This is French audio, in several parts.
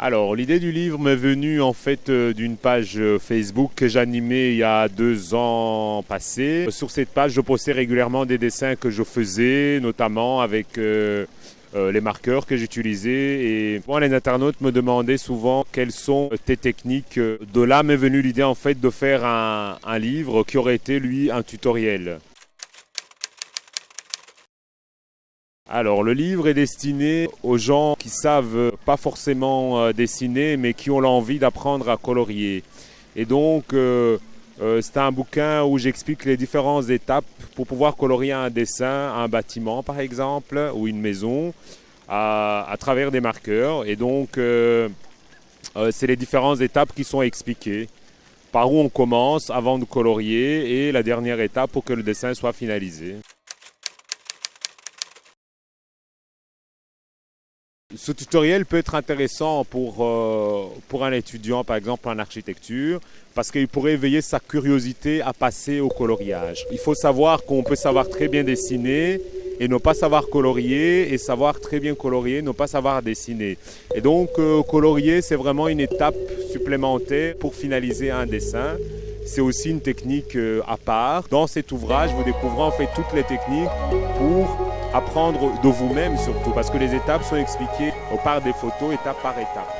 Alors, l'idée du livre m'est venue en fait d'une page Facebook que j'animais il y a 2 ans passés. Sur cette page, je postais régulièrement des dessins que je faisais, notamment avec les marqueurs que j'utilisais. Et moi, les internautes me demandaient souvent quelles sont tes techniques. De là m'est venue l'idée en fait de faire un livre qui aurait été lui un tutoriel. Alors, le livre est destiné aux gens qui savent pas forcément dessiner, mais qui ont l'envie d'apprendre à colorier. Et donc, c'est un bouquin où j'explique les différentes étapes pour pouvoir colorier un dessin, un bâtiment par exemple, ou une maison, à travers des marqueurs. Et donc, c'est les différentes étapes qui sont expliquées. Par où on commence avant de colorier et la dernière étape pour que le dessin soit finalisé. Ce tutoriel peut être intéressant pour un étudiant, par exemple en architecture, parce qu'il pourrait éveiller sa curiosité à passer au coloriage. Il faut savoir qu'on peut savoir très bien dessiner et ne pas savoir colorier, et savoir très bien colorier, ne pas savoir dessiner. Et donc, colorier, c'est vraiment une étape supplémentaire pour finaliser un dessin. C'est aussi une technique à part. Dans cet ouvrage, vous découvrez en fait toutes les techniques pour apprendre de vous-même surtout, parce que les étapes sont expliquées par des photos, étape par étape.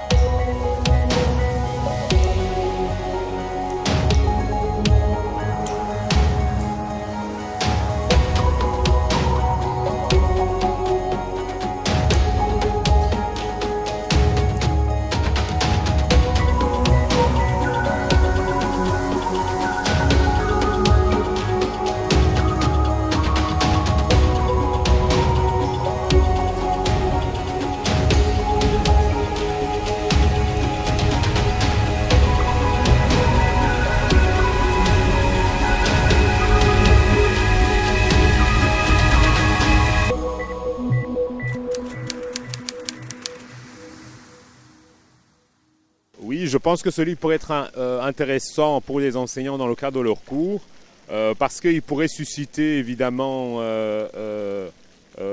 Oui, je pense que ce livre pourrait être intéressant pour les enseignants dans le cadre de leurs cours, parce qu'il pourrait susciter évidemment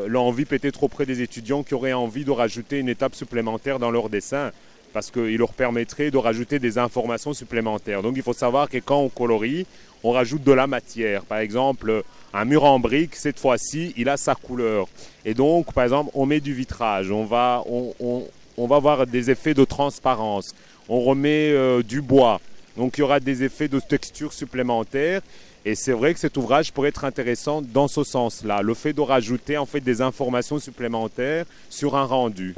l'envie peut-être auprès des étudiants qui auraient envie de rajouter une étape supplémentaire dans leur dessin, parce qu'il leur permettrait de rajouter des informations supplémentaires. Donc il faut savoir que quand on colorie, on rajoute de la matière. Par exemple, un mur en brique, cette fois-ci, il a sa couleur. Et donc, par exemple, on met du vitrage, on va avoir des effets de transparence. On remet du bois, donc il y aura des effets de texture supplémentaires. Et c'est vrai que cet ouvrage pourrait être intéressant dans ce sens-là, le fait de rajouter en fait des informations supplémentaires sur un rendu.